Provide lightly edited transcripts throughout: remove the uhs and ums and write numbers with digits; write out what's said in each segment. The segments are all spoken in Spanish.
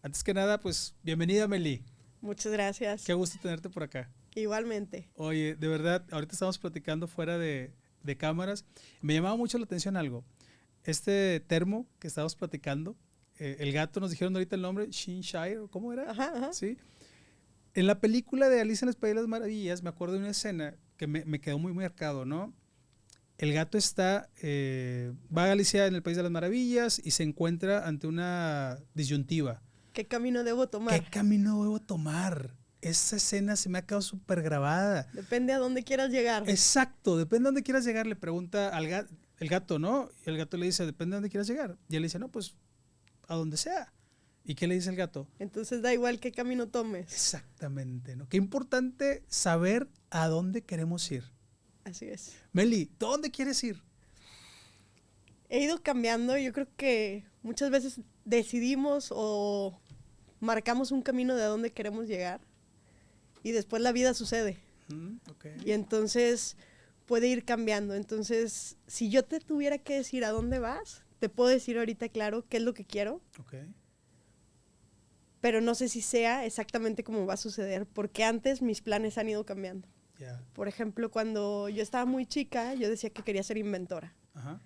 Antes que nada, pues bienvenida, Meli. Muchas gracias. Qué gusto tenerte por acá. Igualmente. Oye, de verdad, ahorita estamos platicando fuera de cámaras. Me llamaba mucho la atención algo. Este termo que estábamos platicando, el gato, nos dijeron ahorita el nombre, Shinshire, ¿cómo era? Ajá, ajá. Sí. En la película de Alicia en el País de las Maravillas, me acuerdo de una escena que me quedó muy marcado, ¿no? El gato va a Alicia en el País de las Maravillas y se encuentra ante una disyuntiva. ¿Qué camino debo tomar? ¿Qué camino debo tomar? Esa escena se me ha quedado súper grabada. Depende a dónde quieras llegar. Exacto, depende a dónde quieras llegar, le pregunta el gato, ¿no? Y el gato le dice, depende a dónde quieras llegar. Y él le dice, no, pues a donde sea. ¿Y qué le dice el gato? Entonces da igual qué camino tomes. Exactamente, ¿no? Qué importante saber a dónde queremos ir. Así es. Meli, ¿dónde quieres ir? He ido cambiando. Yo creo que muchas veces decidimos o marcamos un camino de a dónde queremos llegar y después la vida sucede. Okay. Y entonces puede ir cambiando. Entonces, si yo te tuviera que decir a dónde vas, te puedo decir ahorita claro qué es lo que quiero. Okay. Pero no sé si sea exactamente como va a suceder, porque antes mis planes han ido cambiando. Yeah. Por ejemplo, cuando yo estaba muy chica, yo decía que quería ser inventora. Ajá.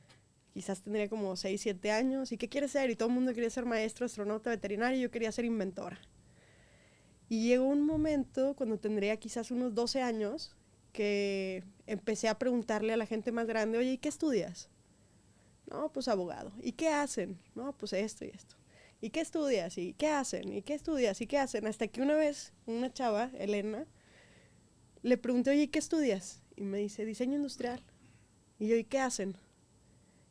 Quizás tendría como 6, 7 años. ¿Y qué quieres ser? Y todo el mundo quería ser maestro, astronauta, veterinario, y yo quería ser inventora. Y llegó un momento, cuando tendría quizás unos 12 años, que empecé a preguntarle a la gente más grande, oye, ¿y qué estudias? No, pues abogado. ¿Y qué hacen? No, pues esto y esto. ¿Y qué estudias? ¿Y qué hacen? ¿Y qué estudias? ¿Y qué hacen? Hasta que una vez, una chava, Elena, le pregunté, oye, ¿qué estudias? Y me dice, diseño industrial. Y yo, ¿y qué hacen?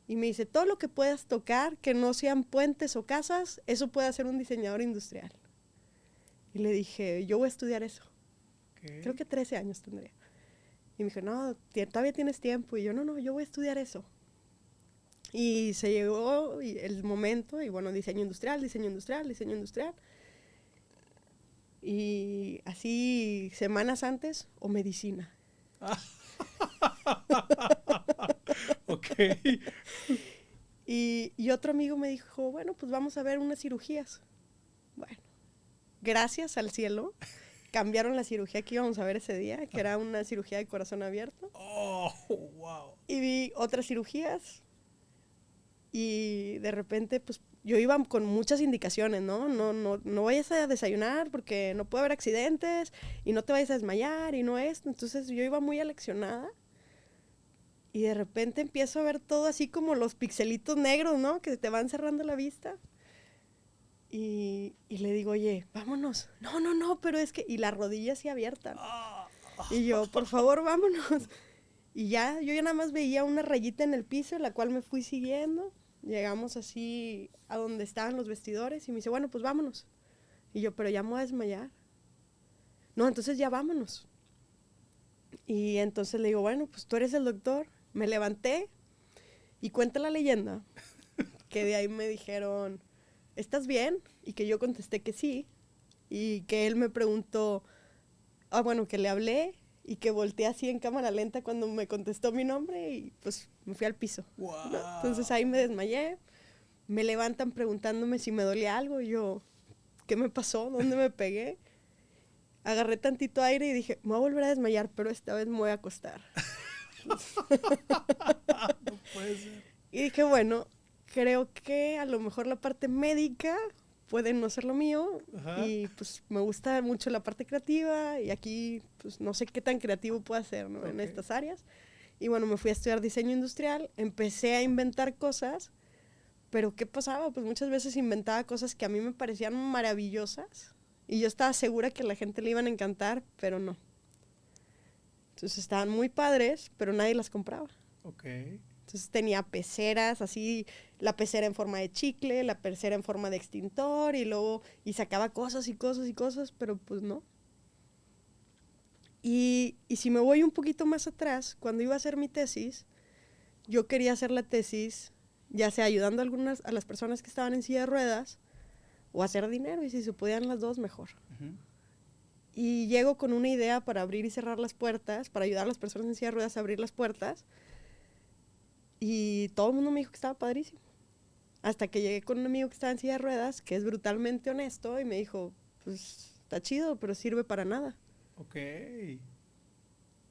Y me dice, todo lo que puedas tocar, que no sean puentes o casas, eso puede hacer un diseñador industrial. Y le dije, yo voy a estudiar eso. Okay. Creo que 13 años tendría. Y me dijo, no, todavía tienes tiempo. Y yo, no, yo voy a estudiar eso. Y se llegó el momento, y bueno, diseño industrial, diseño industrial, diseño industrial. Y así semanas antes, o medicina. Ok. Y otro amigo me dijo, bueno, pues vamos a ver unas cirugías. Bueno, gracias al cielo, cambiaron la cirugía que íbamos a ver ese día, que era una cirugía de corazón abierto. Oh, wow. Y vi otras cirugías. Y de repente, pues, yo iba con muchas indicaciones, ¿no? No vayas a desayunar porque no puede haber accidentes y no te vayas a desmayar y no esto. Entonces yo iba muy aleccionada y de repente empiezo a ver todo así como los pixelitos negros, ¿no? Que te van cerrando la vista. Y le digo, oye, vámonos. No, pero es que... Y la rodilla así abierta. Y yo, por favor, vámonos. Y ya, yo ya nada más veía una rayita en el piso, la cual me fui siguiendo. Llegamos así a donde estaban los vestidores y me dice, bueno, pues vámonos. Y yo, pero ya me voy a desmayar. No, entonces ya vámonos. Y entonces le digo, bueno, pues tú eres el doctor. Me levanté y cuenta la leyenda que de ahí me dijeron, ¿estás bien? Y que yo contesté que sí. Y que él me preguntó, bueno, que le hablé y que volteé así en cámara lenta cuando me contestó mi nombre y pues me fui al piso. Wow. ¿No? Entonces ahí me desmayé, me levantan preguntándome si me dolía algo y yo, ¿qué me pasó? ¿Dónde me pegué? Agarré tantito aire y dije, me voy a volver a desmayar, pero esta vez me voy a acostar. No puede ser. Y dije, bueno, creo que a lo mejor la parte médica puede no ser lo mío. Ajá. Y pues me gusta mucho la parte creativa y aquí pues no sé qué tan creativo puedo ser, ¿no? Okay. En estas áreas. Y bueno, me fui a estudiar diseño industrial, empecé a inventar cosas, pero ¿qué pasaba? Pues muchas veces inventaba cosas que a mí me parecían maravillosas y yo estaba segura que a la gente le iban a encantar, pero no. Entonces estaban muy padres, pero nadie las compraba. Okay. Entonces tenía peceras, así, la pecera en forma de chicle, la pecera en forma de extintor, y sacaba cosas y cosas y cosas, pero pues no. Y si me voy un poquito más atrás, cuando iba a hacer mi tesis, yo quería hacer la tesis, ya sea ayudando a las personas que estaban en silla de ruedas, o hacer dinero, y si se podían las dos, mejor. Uh-huh. Y llego con una idea para abrir y cerrar las puertas, para ayudar a las personas en silla de ruedas a abrir las puertas, y todo el mundo me dijo que estaba padrísimo. Hasta que llegué con un amigo que estaba en silla de ruedas, que es brutalmente honesto, y me dijo, pues está chido, pero sirve para nada. Ok.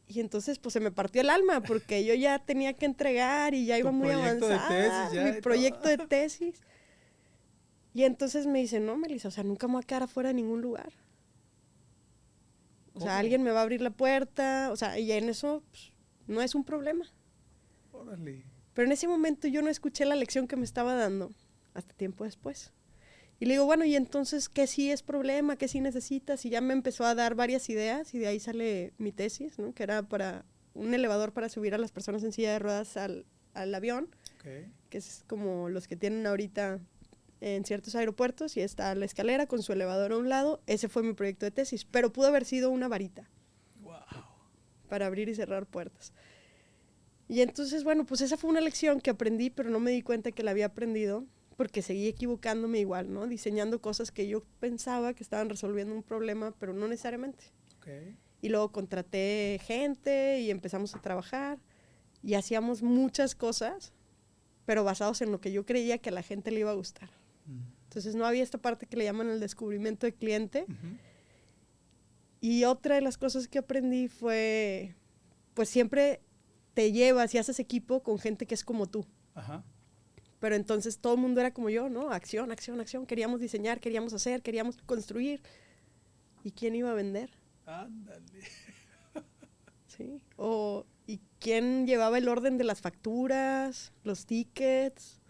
Y entonces pues se me partió el alma, porque yo ya tenía que entregar y ya iba muy proyecto de avanzada, tesis ya mi y proyecto todo. de tesis. Y entonces me dice, no, Melissa, o sea, nunca me voy a quedar afuera de ningún lugar. O sea, ¿Cómo? alguien me va a abrir la puerta, o sea, y en eso pues, no es un problema. Órale. Pero en ese momento yo no escuché la lección que me estaba dando hasta tiempo después. Y le digo, bueno, ¿y entonces qué sí es problema? ¿Qué sí necesitas? Y ya me empezó a dar varias ideas y de ahí sale mi tesis, ¿no? Que era para un elevador para subir a las personas en silla de ruedas al avión, Ok. que es como los que tienen ahorita en ciertos aeropuertos, y está la escalera con su elevador a un lado. Ese fue mi proyecto de tesis, pero pudo haber sido una varita Wow. para abrir y cerrar puertas. Y entonces, bueno, pues esa fue una lección que aprendí, pero no me di cuenta que la había aprendido porque seguí equivocándome igual, ¿no? Diseñando cosas que yo pensaba que estaban resolviendo un problema, pero no necesariamente. Ok. Y luego contraté gente y empezamos a trabajar y hacíamos muchas cosas, pero basados en lo que yo creía que a la gente le iba a gustar. Entonces no había esta parte que le llaman el descubrimiento de cliente. Uh-huh. Y otra de las cosas que aprendí fue, pues siempre te llevas y haces equipo con gente que es como tú. Ajá. Pero entonces todo el mundo era como yo, ¿no? Acción, acción, acción. Queríamos diseñar, queríamos hacer, queríamos construir. ¿Y quién iba a vender? Ándale. ¿Sí? ¿Y quién llevaba el orden de las facturas, los tickets?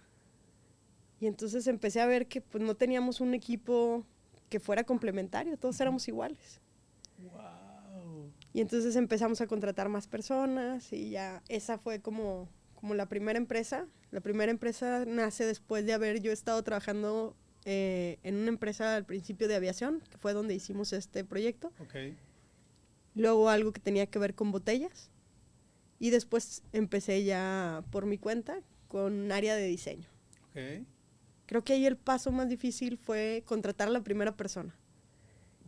Y entonces empecé a ver que pues no teníamos un equipo que fuera complementario, todos éramos iguales. Wow. Y entonces empezamos a contratar más personas y ya esa fue como la primera empresa. La primera empresa nace después de haber yo estado trabajando en una empresa al principio de aviación, que fue donde hicimos este proyecto. Ok. Luego algo que tenía que ver con botellas. Y después empecé ya por mi cuenta con un área de diseño. Ok. Creo que ahí el paso más difícil fue contratar a la primera persona.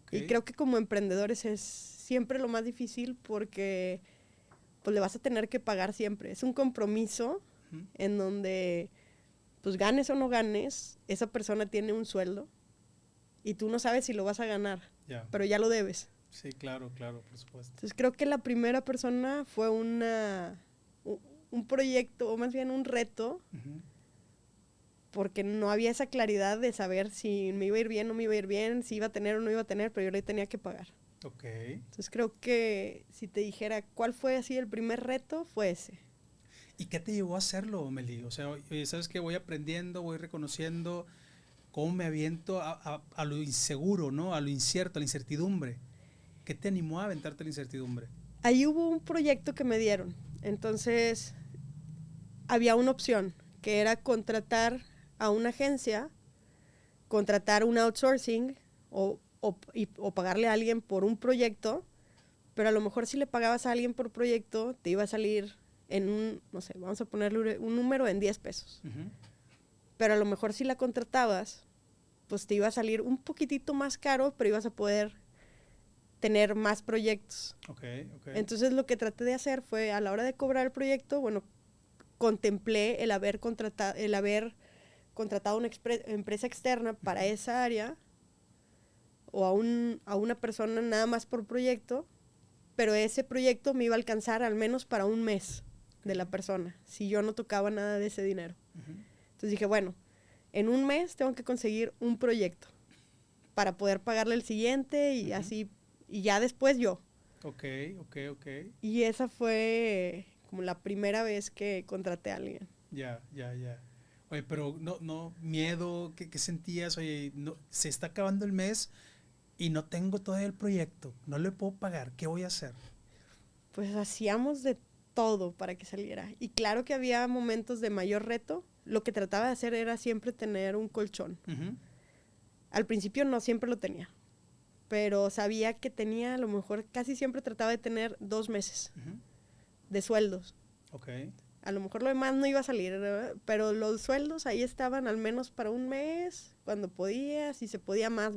Okay. Y creo que como emprendedores es siempre lo más difícil porque pues le vas a tener que pagar siempre. Es un compromiso en donde pues ganes o no ganes, esa persona tiene un sueldo y tú no sabes si lo vas a ganar, pero ya lo debes. Sí, claro, claro, por supuesto. Entonces creo que la primera persona fue un proyecto, o más bien un reto, porque no había esa claridad de saber si me iba a ir bien o no me iba a ir bien, si iba a tener o no iba a tener, pero yo le tenía que pagar. Ok. Entonces creo que si te dijera cuál fue así el primer reto, fue ese. ¿Y qué te llevó a hacerlo, Meli? O sea, sabes que voy aprendiendo, voy reconociendo cómo me aviento a lo inseguro, ¿no? A lo incierto, a la incertidumbre. ¿Qué te animó a aventarte la incertidumbre? Ahí hubo un proyecto que me dieron. Entonces, había una opción, que era contratar a una agencia, contratar un outsourcing o pagarle a alguien por un proyecto, pero a lo mejor si le pagabas a alguien por proyecto, te iba a salir en un, no sé, vamos a ponerle un número en 10 pesos. Pero a lo mejor si la contratabas, pues te iba a salir un poquitito más caro, pero ibas a poder tener más proyectos. Okay. Entonces lo que traté de hacer fue, a la hora de cobrar el proyecto, bueno, contemplé el haber contratado una empresa externa para esa área o a una persona nada más por proyecto, pero ese proyecto me iba a alcanzar al menos para un mes de la persona, si yo no tocaba nada de ese dinero. Entonces dije, bueno, en un mes tengo que conseguir un proyecto para poder pagarle el siguiente y así, y ya después yo. Ok. Y esa fue como la primera vez que contraté a alguien. Ya. Oye, pero no, miedo, ¿qué sentías? Oye, no, se está acabando el mes y no tengo todavía el proyecto, no le puedo pagar, ¿qué voy a hacer? Pues hacíamos de todo para que saliera. Y claro que había momentos de mayor reto. Lo que trataba de hacer era siempre tener un colchón. Al principio no siempre lo tenía, pero sabía que tenía, a lo mejor casi siempre trataba de tener 2 meses de sueldos. Okay. A lo mejor lo demás no iba a salir, ¿verdad? Pero los sueldos ahí estaban al menos para un mes, cuando podía, si se podía más.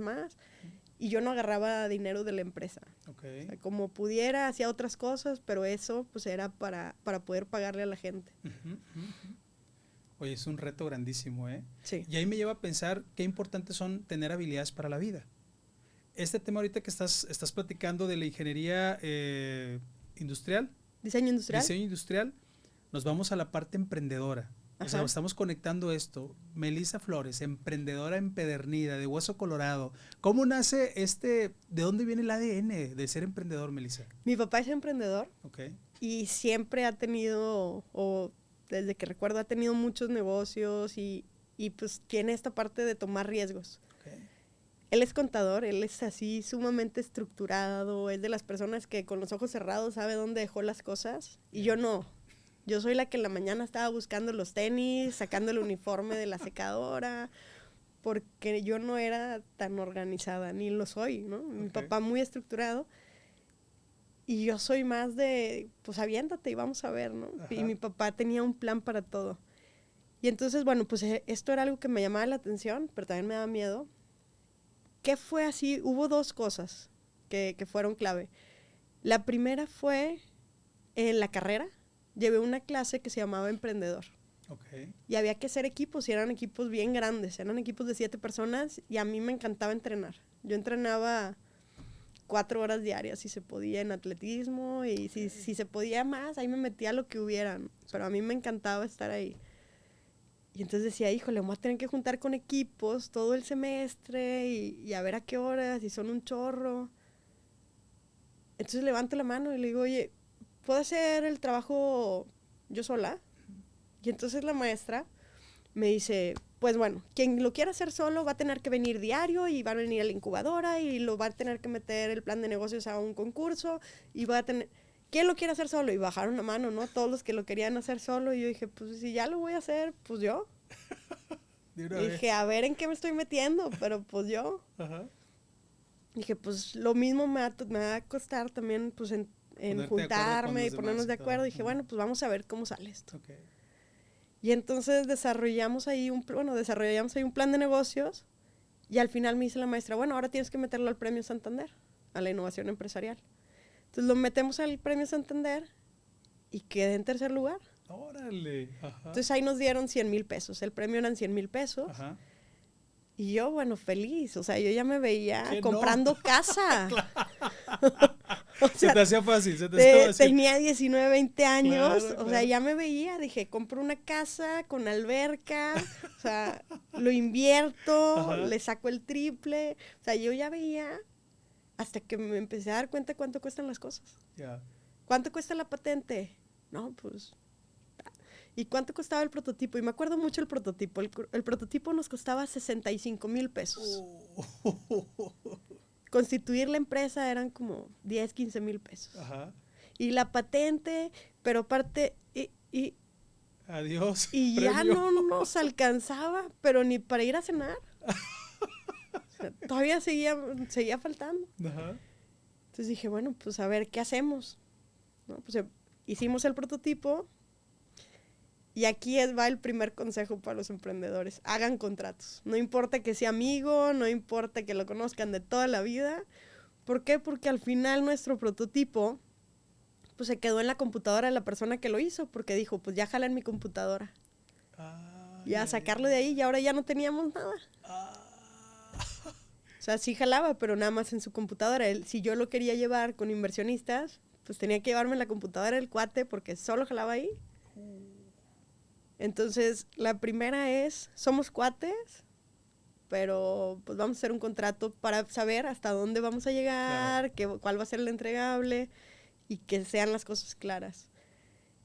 Y yo no agarraba dinero de la empresa. Okay. O sea, como pudiera, hacía otras cosas, pero eso pues era para poder pagarle a la gente. Oye, es un reto grandísimo, ¿eh? Sí. Y ahí me lleva a pensar qué importantes son tener habilidades para la vida. Este tema ahorita que estás platicando de la ingeniería industrial, ¿Diseño industrial? diseño industrial, nos vamos a la parte emprendedora. O sea, Ajá. estamos conectando esto. Melissa Flores, emprendedora empedernida, de hueso colorado. ¿Cómo nace de dónde viene el ADN de ser emprendedor, Melissa? Mi papá es emprendedor Ok. y siempre ha tenido, o desde que recuerdo, ha tenido muchos negocios y pues tiene esta parte de tomar riesgos. Okay. Él es contador, él es así sumamente estructurado, es de las personas que con los ojos cerrados sabe dónde dejó las cosas y yo no. Yo soy la que en la mañana estaba buscando los tenis, sacando el uniforme de la secadora, porque yo no era tan organizada, ni lo soy, ¿no? Mi papá muy estructurado y yo soy más de, pues aviéntate y vamos a ver, ¿no? Ajá. Y mi papá tenía un plan para todo. Y entonces, bueno, pues esto era algo que me llamaba la atención, pero también me daba miedo. ¿Qué fue así? Hubo dos cosas que fueron clave. La primera fue en la carrera. Llevé una clase que se llamaba Emprendedor. Okay. Y había que hacer equipos, y eran equipos bien grandes. Eran equipos de 7 personas y a mí me encantaba entrenar. Yo entrenaba 4 horas diarias si se podía en atletismo y si se podía más, ahí me metía lo que hubiera. Pero a mí me encantaba estar ahí. Y entonces decía, híjole, vamos a tener que juntar con equipos todo el semestre y a ver a qué horas, y son un chorro. Entonces levanto la mano y le digo, oye, ¿puedo hacer el trabajo yo sola? Y entonces la maestra me dice, pues bueno, quien lo quiera hacer solo va a tener que venir diario y va a venir a la incubadora y lo va a tener que meter el plan de negocios a un concurso y va a tener... ¿Quién lo quiere hacer solo? Y bajaron la mano, ¿no? Todos los que lo querían hacer solo. Y yo dije, pues si ya lo voy a hacer, pues yo. Y dije, a ver en qué me estoy metiendo, pero pues yo. Ajá. Dije, pues lo mismo me va a costar también, pues en juntarme y ponernos de acuerdo. Dije, bueno, pues vamos a ver cómo sale esto. Okay. Y entonces desarrollamos ahí un plan de negocios y al final me dice la maestra, bueno, ahora tienes que meterlo al Premio Santander, a la innovación empresarial. Entonces lo metemos al Premio Santander y quedé en tercer lugar. ¡Órale! Ajá. Entonces ahí nos dieron 100,000 pesos. El premio eran 100,000 pesos. Ajá. Y yo, bueno, feliz. O sea, yo ya me veía comprando casa. O sea, se te hacía fácil, Tenía 19, 20 años. Claro, o sea, ya me veía. Dije, compro una casa con alberca. O sea, lo invierto, Ajá. le saco el triple. O sea, yo ya veía hasta que me empecé a dar cuenta cuánto cuestan las cosas. Yeah. ¿Cuánto cuesta la patente? No, pues... ¿Y cuánto costaba el prototipo? Y me acuerdo mucho el prototipo. El prototipo nos costaba 65,000 pesos. Constituir la empresa eran como 10, 15,000 pesos. Ajá. Y la patente, pero aparte... Adiós. Y premio. ya no nos alcanzaba, pero ni para ir a cenar. O sea, todavía seguía faltando. Ajá. Entonces dije, bueno, pues a ver, ¿qué hacemos? ¿No? Pues hicimos el prototipo. Y aquí va el primer consejo para los emprendedores. Hagan contratos. No importa que sea amigo, no importa que lo conozcan de toda la vida. ¿Por qué? Porque al final nuestro prototipo pues se quedó en la computadora de la persona que lo hizo, porque dijo, pues ya jala en mi computadora. Ya sacarlo de ahí y ahora ya no teníamos nada. O sea, sí jalaba, pero nada más en su computadora. Si yo lo quería llevar con inversionistas, pues tenía que llevarme la computadora del cuate porque solo jalaba ahí. Entonces, la primera es, somos cuates, pero pues vamos a hacer un contrato para saber hasta dónde vamos a llegar, cuál va a ser el entregable y que sean las cosas claras.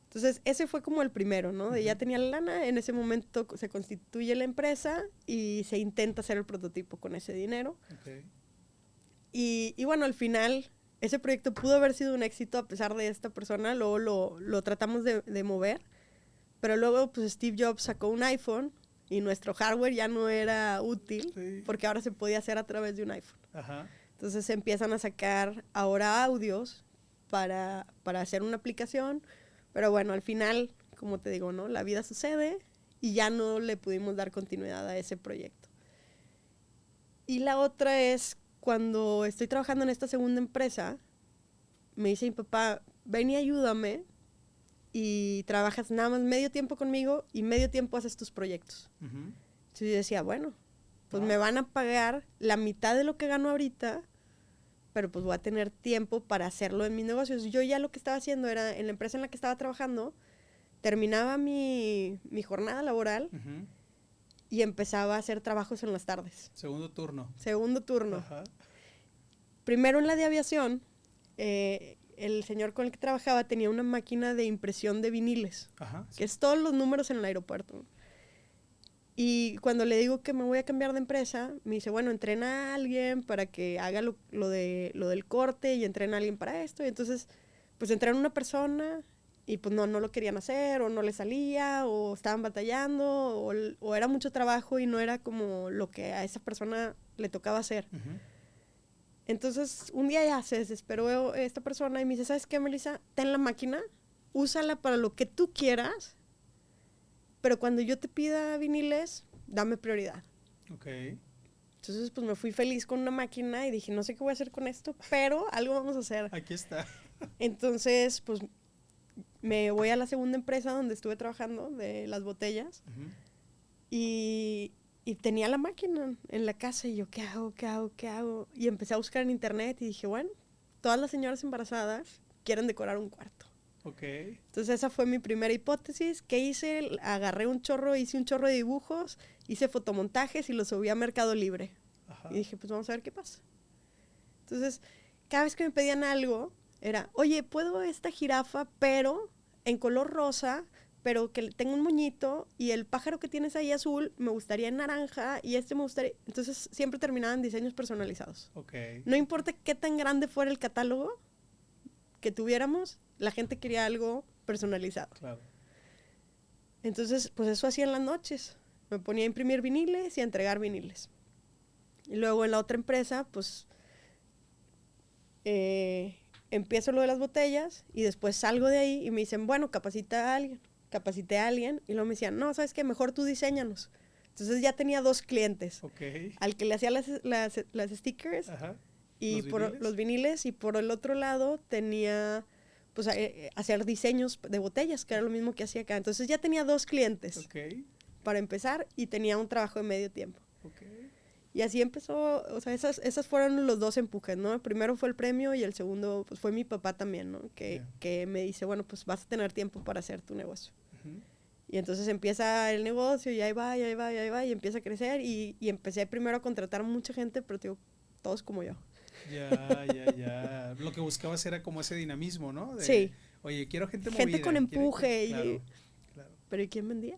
Entonces, ese fue como el primero, ¿no? De ya tenía la lana, en ese momento se constituye la empresa y se intenta hacer el prototipo con ese dinero. Okay. Y bueno, al final, ese proyecto pudo haber sido un éxito a pesar de esta persona, luego lo tratamos de mover. Pero luego, pues, Steve Jobs sacó un iPhone y nuestro hardware ya no era útil porque ahora se podía hacer a través de un iPhone. Ajá. Entonces se empiezan a sacar ahora audios para hacer una aplicación. Pero bueno, al final, como te digo, ¿no? La vida sucede y ya no le pudimos dar continuidad a ese proyecto. Y la otra es cuando estoy trabajando en esta segunda empresa, me dice mi papá, ven y ayúdame. y trabajas nada más medio tiempo conmigo y medio tiempo haces tus proyectos. Entonces yo decía, bueno, pues me van a pagar la mitad de lo que gano ahorita, pero pues voy a tener tiempo para hacerlo en mis negocios. Yo ya lo que estaba haciendo era, en la empresa en la que estaba trabajando, terminaba mi jornada laboral y empezaba a hacer trabajos en las tardes. Segundo turno. Segundo turno. Ajá. Primero en la de aviación, el señor con el que trabajaba tenía una máquina de impresión de viniles, Ajá, sí. que es todos los números en el aeropuerto. Y cuando le digo que me voy a cambiar de empresa, me dice, bueno, entrena a alguien para que haga lo del corte y entrena a alguien para esto. Y entonces, pues entrena a una persona y pues no lo querían hacer o no le salía o estaban batallando o era mucho trabajo y no era como lo que a esa persona le tocaba hacer. Entonces, un día ya se desesperó esta persona y me dice, ¿sabes qué, Melissa? Ten la máquina, úsala para lo que tú quieras, pero cuando yo te pida viniles, dame prioridad. Ok. Entonces, pues me fui feliz con una máquina y dije, no sé qué voy a hacer con esto, pero algo vamos a hacer. Aquí está. Entonces, pues me voy a la segunda empresa donde estuve trabajando, de las botellas, y tenía la máquina en la casa y yo, ¿qué hago? Y empecé a buscar en internet y dije, bueno, todas las señoras embarazadas quieren decorar un cuarto. Ok. Entonces esa fue mi primera hipótesis. ¿Qué hice? Hice un chorro de dibujos, hice fotomontajes y los subí a Mercado Libre. Ajá. Y dije, pues vamos a ver qué pasa. Entonces, cada vez que me pedían algo, era, oye, ¿puedo esta jirafa, pero en color rosa, pero que tenga un moñito, y el pájaro que tienes ahí azul me gustaría en naranja, y me gustaría... Entonces, siempre terminaban diseños personalizados. Ok. No importa qué tan grande fuera el catálogo que tuviéramos, la gente quería algo personalizado. Claro. Entonces, pues eso hacía en las noches. Me ponía a imprimir viniles y a entregar viniles. Y luego en la otra empresa, pues, empiezo lo de las botellas y después salgo de ahí y me dicen, bueno, capacité a alguien, y luego me decían, no, ¿sabes qué? Mejor tú diséñanos. Entonces ya tenía 2 clientes. Ok. Al que le hacía las stickers. Ajá. Y los viniles, y por el otro lado tenía, pues, hacer diseños de botellas, que era lo mismo que hacía acá. Entonces ya tenía 2 clientes para empezar y tenía un trabajo de medio tiempo. Y así empezó, o sea, esas fueron los 2 empujes, ¿no? El primero fue el premio y el segundo, pues, fue mi papá también, ¿no? Que me dice, bueno, pues vas a tener tiempo para hacer tu negocio. Y entonces empieza el negocio y ahí va, y empieza a crecer y empecé primero a contratar mucha gente, pero digo, todos como yo. Ya. Lo que buscabas era como ese dinamismo, ¿no? Sí. Oye, quiero gente movida. Gente con empuje. Claro. ¿Pero y quién vendía?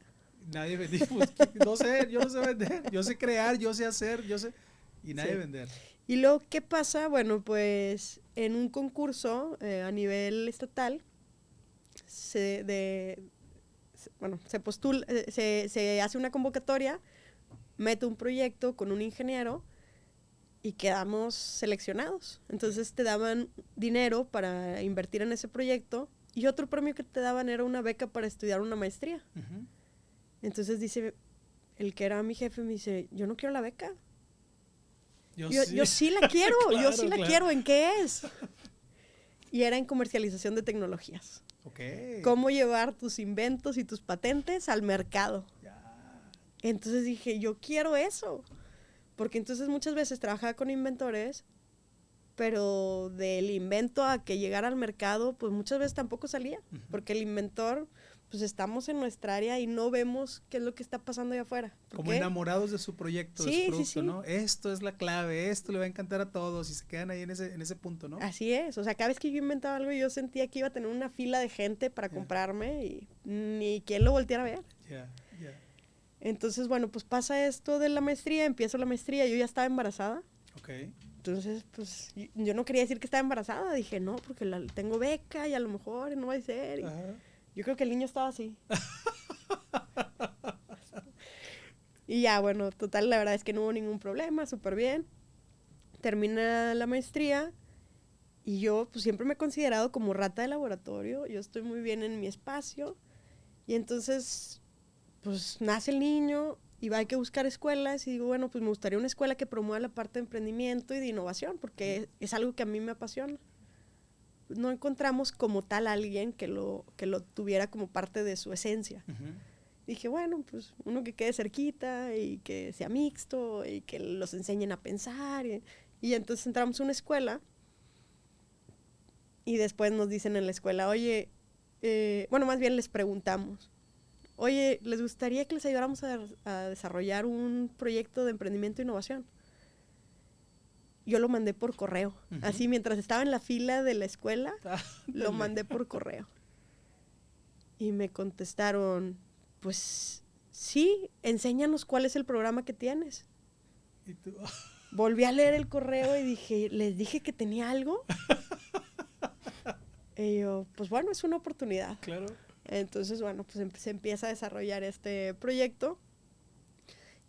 Nadie vendía. Pues, no sé, yo no sé vender. Yo sé crear, yo sé hacer, y nadie vender. Y luego, ¿qué pasa? Bueno, pues en un concurso a nivel estatal, se postula, se hace una convocatoria, meto un proyecto con un ingeniero y quedamos seleccionados. Entonces te daban dinero para invertir en ese proyecto y otro premio que te daban era una beca para estudiar una maestría. Entonces dice, el que era mi jefe me dice, yo no quiero la beca. Yo sí la quiero, claro, yo sí la quiero, ¿en qué es? Y era en comercialización de tecnologías. Cómo llevar tus inventos y tus patentes al mercado. Entonces dije, yo quiero eso. Porque entonces muchas veces trabajaba con inventores, pero del invento a que llegara al mercado, pues muchas veces tampoco salía. Porque el inventor, pues estamos en nuestra área y no vemos qué es lo que está pasando allá afuera. Como enamorados de su proyecto, de su producto, ¿no? Esto es la clave, esto le va a encantar a todos y se quedan ahí en ese punto, ¿no? Así es. O sea, cada vez que yo inventaba algo, yo sentía que iba a tener una fila de gente para comprarme y ni quien lo volteara a ver. Entonces, bueno, pues pasa esto de la maestría, empiezo la maestría, yo ya estaba embarazada. Entonces, pues, yo no quería decir que estaba embarazada, dije, no, porque tengo beca y a lo mejor no va a ser. Yo creo que el niño estaba así. Y ya, bueno, total, la verdad es que no hubo ningún problema, súper bien. Termina la maestría y yo, pues, siempre me he considerado como rata de laboratorio, yo estoy muy bien en mi espacio y entonces, pues, nace el niño y hay que buscar escuelas y digo, bueno, pues me gustaría una escuela que promueva la parte de emprendimiento y de innovación porque es algo que a mí me apasiona. no encontramos como tal alguien que lo tuviera como parte de su esencia. Dije, bueno, pues uno que quede cerquita y que sea mixto y que los enseñen a pensar. Y entonces entramos a una escuela y después nos dicen en la escuela, oye, bueno, más bien les preguntamos, oye, ¿les gustaría que les ayudáramos a desarrollar un proyecto de emprendimiento e innovación? Yo lo mandé por correo. Así, mientras estaba en la fila de la escuela, lo mandé por correo. Y me contestaron, pues, sí, enséñanos cuál es el programa que tienes. ¿Y tú? Volví a leer el correo y dije, ¿les dije que tenía algo? Y yo, pues bueno, es una oportunidad. Claro. Entonces, bueno, pues se empieza a desarrollar este proyecto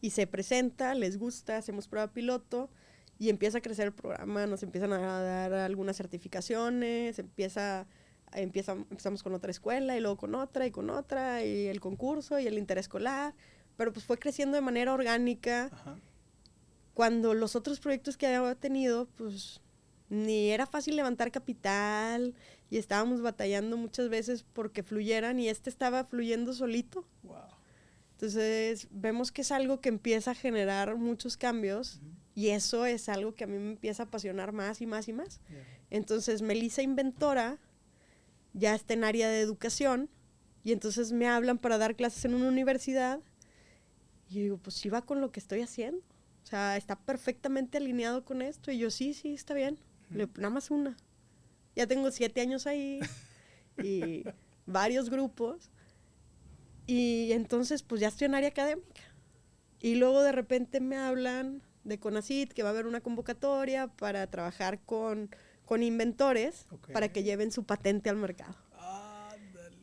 y se presenta, les gusta, hacemos prueba piloto y empieza a crecer el programa, nos empiezan a dar algunas certificaciones, empezamos con otra escuela y luego con otra y el concurso y el interescolar, pero pues fue creciendo de manera orgánica. Ajá. Cuando los otros proyectos que había tenido, pues ni era fácil levantar capital y estábamos batallando muchas veces porque fluyeran y este estaba fluyendo solito. Wow. Entonces vemos que es algo que empieza a generar muchos cambios y eso es algo que a mí me empieza a apasionar más y más y más. Yeah. Entonces Melissa Inventora ya está en área de educación y entonces me hablan para dar clases en una universidad y yo digo, pues sí va con lo que estoy haciendo. O sea, está perfectamente alineado con esto. Y yo, sí, está bien. Nada más una. Ya tengo 7 años ahí y varios grupos. Y entonces, pues ya estoy en área académica. Y luego de repente me hablan de CONACYT, que va a haber una convocatoria para trabajar con inventores para que lleven su patente al mercado.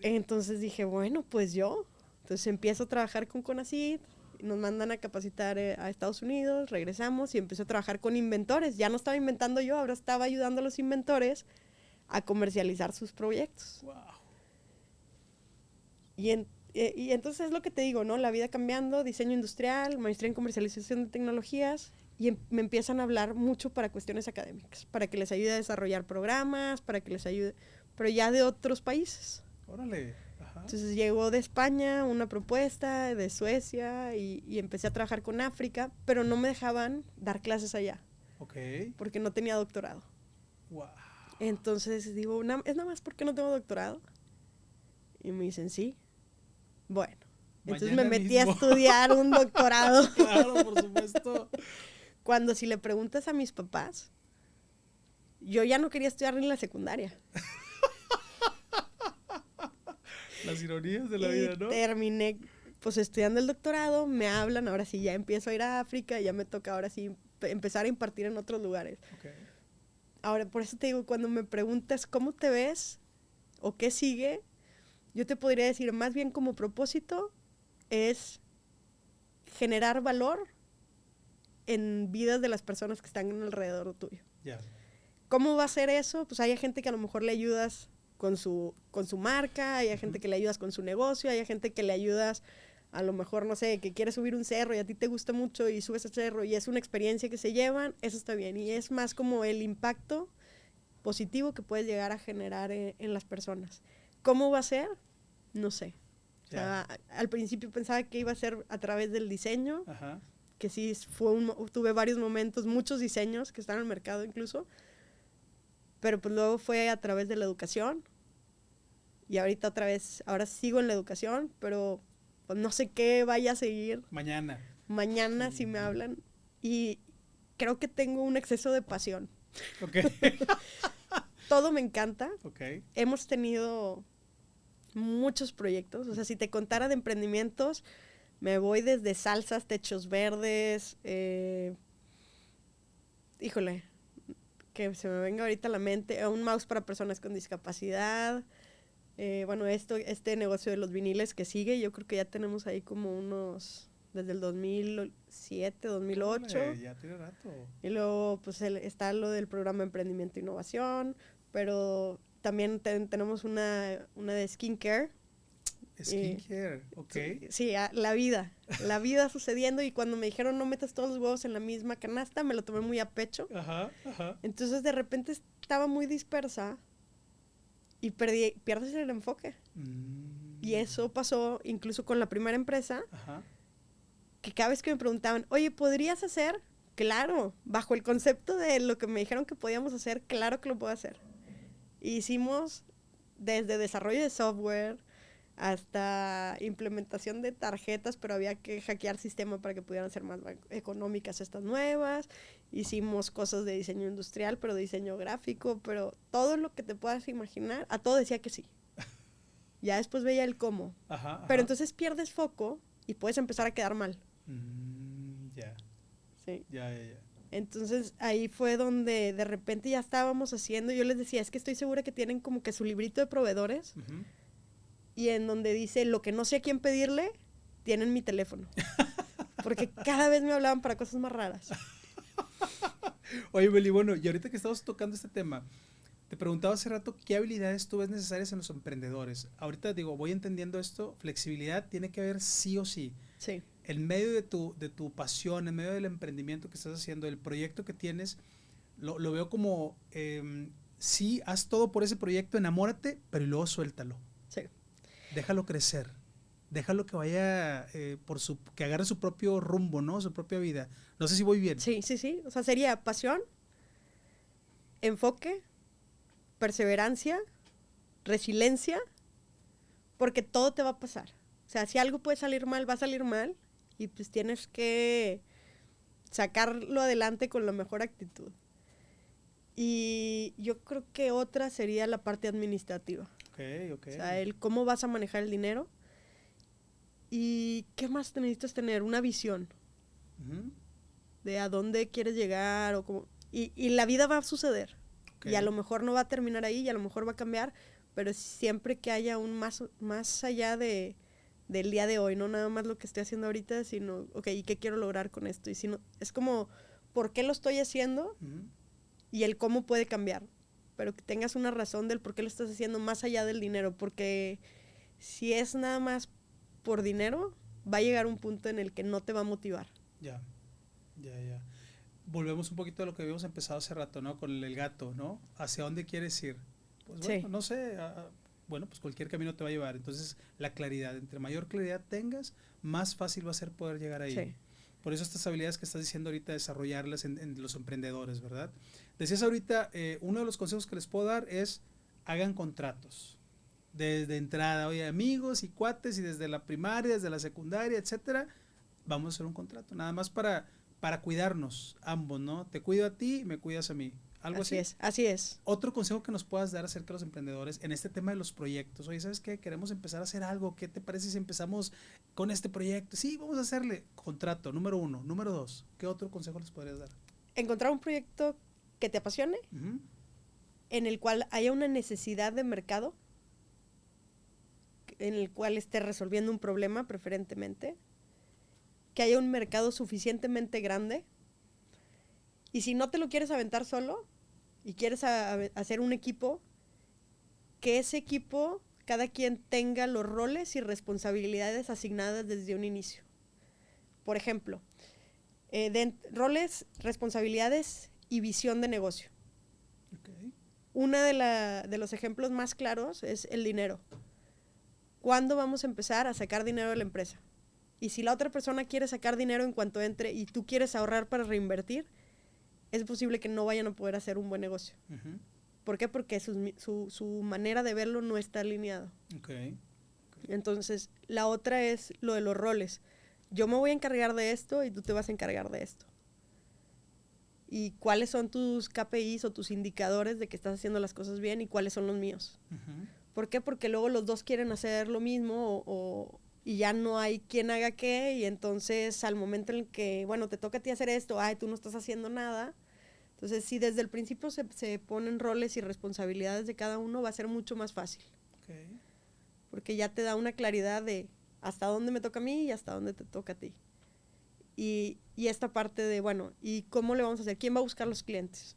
Entonces dije, bueno, pues yo. Entonces empiezo a trabajar con CONACYT. Nos mandan a capacitar a Estados Unidos, regresamos y empecé a trabajar con inventores. Ya no estaba inventando yo, ahora estaba ayudando a los inventores a comercializar sus proyectos. Wow. Y entonces es lo que te digo, ¿no? La vida cambiando, diseño industrial, maestría en comercialización de tecnologías, y me empiezan a hablar mucho para cuestiones académicas, para que les ayude a desarrollar programas, para que les ayude, pero ya de otros países. Órale. Ajá. Entonces llegó de España una propuesta, de Suecia, y empecé a trabajar con África, pero no me dejaban dar clases allá. Porque no tenía doctorado. Wow. Entonces digo, ¿es nada más porque no tengo doctorado? Y me dicen, sí. Bueno, entonces Mañana me metí mismo a estudiar un doctorado. Claro, por supuesto. Cuando si le preguntas a mis papás, yo ya no quería estudiar ni la secundaria. Las ironías de la vida, ¿no? Terminé pues estudiando el doctorado, me hablan, ahora sí ya empiezo a ir a África, ya me toca ahora sí empezar a impartir en otros lugares. Ahora, por eso te digo, cuando me preguntas cómo te ves o qué sigue, yo te podría decir, más bien como propósito es generar valor en vidas de las personas que están alrededor tuyo. Yeah. ¿Cómo va a ser eso? Pues hay gente que a lo mejor le ayudas con su marca, hay gente que le ayudas con su negocio, hay gente que le ayudas a lo mejor, no sé, que quiere subir un cerro y a ti te gusta mucho y subes el cerro y es una experiencia que se llevan, eso está bien. Y es más como el impacto positivo que puedes llegar a generar en las personas. ¿Cómo va a ser? No sé. O sea, al principio pensaba que iba a ser a través del diseño, que sí, tuve varios momentos, muchos diseños que están en el mercado incluso, pero pues luego fue a través de la educación y ahorita ahora sigo en la educación, pero pues no sé qué vaya a seguir. Mañana si me hablan y creo que tengo un exceso de pasión. Todo me encanta. Hemos tenido muchos proyectos, o sea, si te contara de emprendimientos, me voy desde salsas, techos verdes, híjole, que se me venga ahorita a la mente, un mouse para personas con discapacidad, bueno, este negocio de los viniles que sigue, yo creo que ya tenemos ahí como unos, desde el 2007, 2008. Ya tiene rato. Y luego, pues, está lo del programa de emprendimiento e innovación, pero también tenemos una de skincare. Skincare, Sí, la vida sucediendo, y cuando me dijeron no metas todos los huevos en la misma canasta, me lo tomé muy a pecho. Entonces de repente estaba muy dispersa y pierdes el enfoque. Y eso pasó incluso con la primera empresa, Ajá. que cada vez que me preguntaban, oye, ¿podrías hacer? Claro, bajo el concepto de lo que me dijeron que podíamos hacer, claro que lo puedo hacer. Hicimos desde desarrollo de software hasta implementación de tarjetas, pero había que hackear sistema para que pudieran ser más económicas estas nuevas. Hicimos cosas de diseño industrial, pero diseño gráfico, pero todo lo que te puedas imaginar, a todo decía que sí. Ya después veía el cómo. Ajá, ajá. Pero entonces pierdes foco y puedes empezar a quedar mal. Ya. Sí. Ya. Entonces ahí fue donde de repente ya estábamos haciendo, yo les decía, es que estoy segura que tienen como que su librito de proveedores, y en donde dice, lo que no sé a quién pedirle, tienen mi teléfono. Porque cada vez me hablaban para cosas más raras. Oye, Beli, bueno, y ahorita que estamos tocando este tema, te preguntaba hace rato qué habilidades tú ves necesarias en los emprendedores. Ahorita digo, voy entendiendo esto, flexibilidad tiene que haber sí o sí. Sí. En medio de tu pasión, en medio del emprendimiento que estás haciendo, el proyecto que tienes, lo veo como, sí, haz todo por ese proyecto, enamórate, pero luego suéltalo. Sí. Déjalo crecer. Déjalo que vaya, que agarre su propio rumbo, ¿no? Su propia vida. No sé si voy bien. Sí, sí, sí. O sea, sería pasión, enfoque, perseverancia, resiliencia, porque todo te va a pasar. O sea, si algo puede salir mal, va a salir mal, y pues tienes que sacarlo adelante con la mejor actitud. Y yo creo que otra sería la parte administrativa. Ok. O sea, el cómo vas a manejar el dinero. ¿Y qué más te necesitas tener? Una visión de a dónde quieres llegar o cómo. Y la vida va a suceder. Okay. Y a lo mejor no va a terminar ahí, y a lo mejor va a cambiar, pero siempre que haya un más allá del día de hoy, no nada más lo que estoy haciendo ahorita, sino, ok, ¿y qué quiero lograr con esto? Y si no, es como, ¿por qué lo estoy haciendo? Y el cómo puede cambiar. Pero que tengas una razón del por qué lo estás haciendo más allá del dinero, porque si es nada más por dinero, va a llegar un punto en el que no te va a motivar. Ya. Volvemos un poquito a lo que habíamos empezado hace rato, ¿no? Con el gato, ¿no? ¿Hacia dónde quieres ir? Pues bueno, sí. No sé, bueno, pues cualquier camino te va a llevar. Entonces, la claridad, entre mayor claridad tengas, más fácil va a ser poder llegar ahí. Sí. Por eso estas habilidades que estás diciendo ahorita, desarrollarlas en los emprendedores, ¿verdad? Decías ahorita, uno de los consejos que les puedo dar es, hagan contratos. Desde entrada, oye, amigos y cuates, y desde la primaria, desde la secundaria, etcétera, vamos a hacer un contrato. Nada más para cuidarnos ambos, ¿no? Te cuido a ti y me cuidas a mí. Algo así. Así es. Otro consejo que nos puedas dar acerca de los emprendedores en este tema de los proyectos. Oye, ¿sabes qué? Queremos empezar a hacer algo. ¿Qué te parece si empezamos con este proyecto? Sí, vamos a hacerle. Contrato, número 1. Número 2, ¿qué otro consejo les podrías dar? Encontrar un proyecto que te apasione, en el cual haya una necesidad de mercado, en el cual esté resolviendo un problema preferentemente, que haya un mercado suficientemente grande, y si no te lo quieres aventar solo y quieres hacer un equipo, que ese equipo, cada quien tenga los roles y responsabilidades asignadas desde un inicio. Por ejemplo, roles, responsabilidades y visión de negocio. Okay. Uno de los ejemplos más claros es el dinero. ¿Cuándo vamos a empezar a sacar dinero de la empresa? Y si la otra persona quiere sacar dinero en cuanto entre y tú quieres ahorrar para reinvertir, es posible que no vayan a poder hacer un buen negocio. ¿Por qué? Porque su manera de verlo no está alineado. Okay. Entonces, la otra es lo de los roles. Yo me voy a encargar de esto y tú te vas a encargar de esto. ¿Y cuáles son tus KPIs o tus indicadores de que estás haciendo las cosas bien y cuáles son los míos? ¿Por qué? Porque luego los dos quieren hacer lo mismo y ya no hay quien haga qué, y entonces al momento en el que, bueno, te toca a ti hacer esto, ay, tú no estás haciendo nada. Entonces, si desde el principio se ponen roles y responsabilidades de cada uno, va a ser mucho más fácil. Okay. Porque ya te da una claridad de hasta dónde me toca a mí y hasta dónde te toca a ti. Y esta parte de, bueno, ¿y cómo le vamos a hacer? ¿Quién va a buscar los clientes?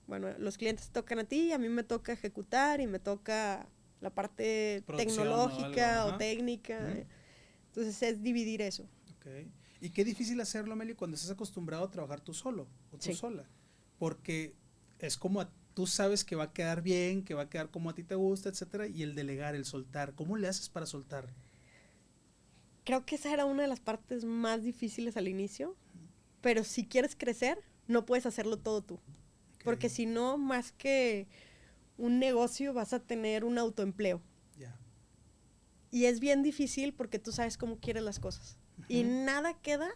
Bueno, los clientes tocan a ti, a mí me toca ejecutar y me toca la parte tecnológica o técnica. Entonces es dividir eso. Okay. Y qué difícil hacerlo, Meli, cuando estás acostumbrado a trabajar tú solo o tú sola. Porque es como tú sabes que va a quedar bien, que va a quedar como a ti te gusta, etcétera, y el delegar, el soltar. ¿Cómo le haces para soltar? Creo que esa era una de las partes más difíciles al inicio, pero si quieres crecer, no puedes hacerlo todo tú. Porque si no, más que un negocio, vas a tener un autoempleo. Yeah. Y es bien difícil porque tú sabes cómo quieres las cosas. Y nada queda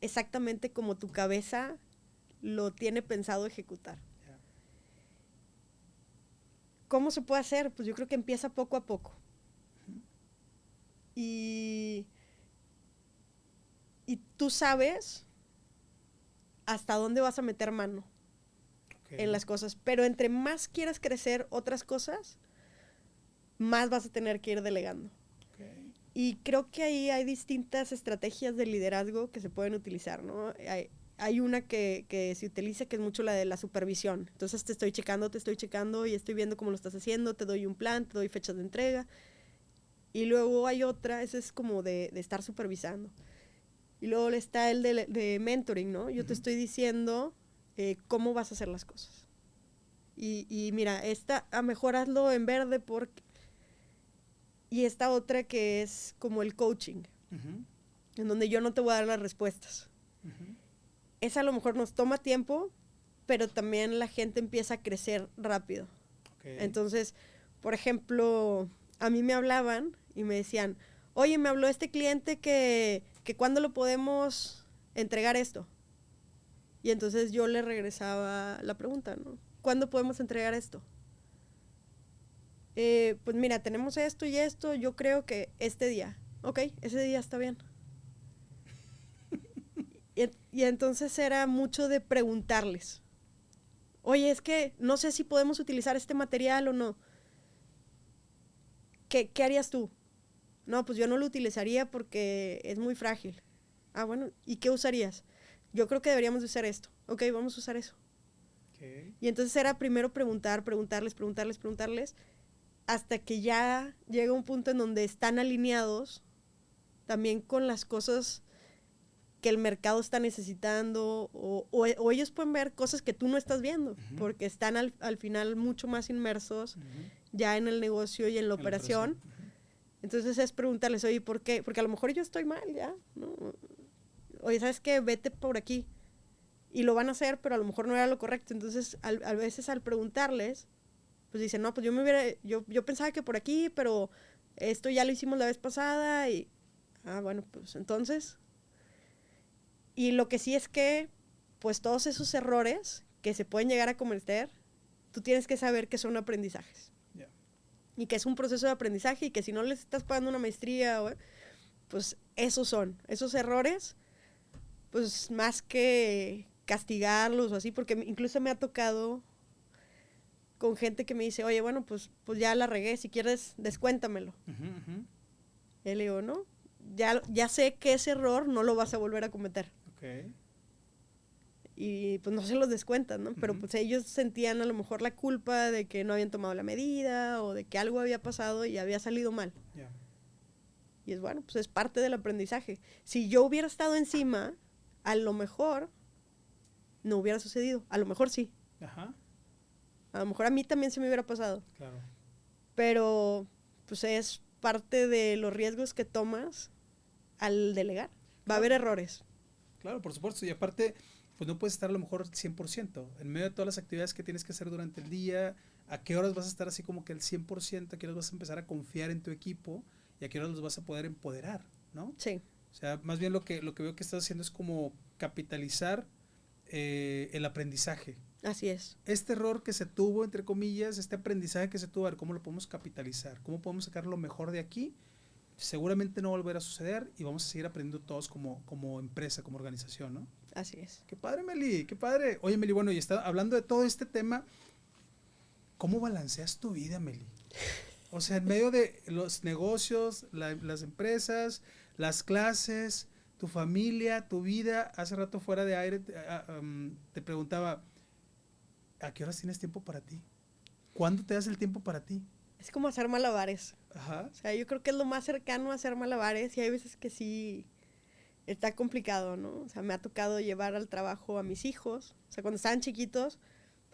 exactamente como tu cabeza lo tiene pensado ejecutar. Yeah. ¿Cómo se puede hacer? Pues yo creo que empieza poco a poco. Y tú sabes hasta dónde vas a meter mano en las cosas. Pero entre más quieras crecer otras cosas, más vas a tener que ir delegando. Y creo que ahí hay distintas estrategias de liderazgo que se pueden utilizar, ¿no? Hay una que se utiliza que es mucho la de la supervisión. Entonces te estoy checando y estoy viendo cómo lo estás haciendo, te doy un plan, te doy fechas de entrega. Y luego hay otra, ese es como de estar supervisando. Y luego está el de mentoring, ¿no? Yo te estoy diciendo cómo vas a hacer las cosas. Y mira, a mejor hazlo en verde porque... Y esta otra que es como el coaching, en donde yo no te voy a dar las respuestas. Esa a lo mejor nos toma tiempo, pero también la gente empieza a crecer rápido. Entonces, por ejemplo, a mí me hablaban y me decían, oye, me habló este cliente que ¿cuándo lo podemos entregar esto? Y entonces yo le regresaba la pregunta, ¿no? ¿Cuándo podemos entregar esto? Pues mira, tenemos esto y esto, yo creo que este día. Ok, ese día está bien. Y entonces era mucho de preguntarles. Oye, es que no sé si podemos utilizar este material o no. ¿Qué harías tú? No, pues yo no lo utilizaría porque es muy frágil. Ah, bueno, ¿y qué usarías? Yo creo que deberíamos de usar esto. Ok, vamos a usar eso. Y entonces era primero preguntarles, hasta que ya llega un punto en donde están alineados también con las cosas que el mercado está necesitando o ellos pueden ver cosas que tú no estás viendo, porque están al final mucho más inmersos ya en el negocio y en la operación. Entonces es preguntarles, oye, ¿por qué? Porque a lo mejor yo estoy mal ya, ¿no? Oye, ¿sabes qué? Vete por aquí. Y lo van a hacer, pero a lo mejor no era lo correcto. Entonces, a veces al preguntarles, pues dicen, no, pues yo pensaba que por aquí, pero esto ya lo hicimos la vez pasada y, bueno, pues entonces. Y lo que sí es que, pues todos esos errores que se pueden llegar a cometer, tú tienes que saber que son aprendizajes. Yeah. Y que es un proceso de aprendizaje y que si no les estás pagando una maestría, pues esos errores, pues más que castigarlos o así, porque incluso me ha tocado con gente que me dice, oye, bueno, pues ya la regué, si quieres, descuéntamelo. Y le digo, no, ya sé que ese error no lo vas a volver a cometer. Y pues no se los descuentan, ¿no? Pero pues ellos sentían a lo mejor la culpa de que no habían tomado la medida o de que algo había pasado y había salido mal. Yeah. Y es bueno, pues es parte del aprendizaje. Si yo hubiera estado encima, a lo mejor no hubiera sucedido. A lo mejor sí. Ajá. A lo mejor a mí también se me hubiera pasado. Claro. Pero pues es parte de los riesgos que tomas al delegar. Va a haber errores. Claro, por supuesto. Y aparte, pues no puedes estar a lo mejor 100%. En medio de todas las actividades que tienes que hacer durante el día, ¿a qué horas vas a estar así como que el 100%? ¿A qué horas vas a empezar a confiar en tu equipo? ¿Y a qué horas los vas a poder empoderar? ¿No? Sí. O sea, más bien lo que veo que estás haciendo es como capitalizar el aprendizaje. Así es. Este error que se tuvo, entre comillas, este aprendizaje que se tuvo, a ver cómo lo podemos capitalizar, cómo podemos sacar lo mejor de aquí. Seguramente no volverá a suceder y vamos a seguir aprendiendo todos como empresa, como organización, ¿no? Así es. Qué padre, Meli, qué padre. Oye, Meli, bueno, y hablando de todo este tema, ¿cómo balanceas tu vida, Meli? O sea, en medio de los negocios, las empresas, las clases, tu familia, tu vida. Hace rato fuera de aire te preguntaba, ¿a qué horas tienes tiempo para ti? ¿Cuándo te das el tiempo para ti? Es como hacer malabares. Ajá. O sea, yo creo que es lo más cercano a hacer malabares y hay veces que sí está complicado, ¿no? O sea, me ha tocado llevar al trabajo a mis hijos. O sea, cuando estaban chiquitos,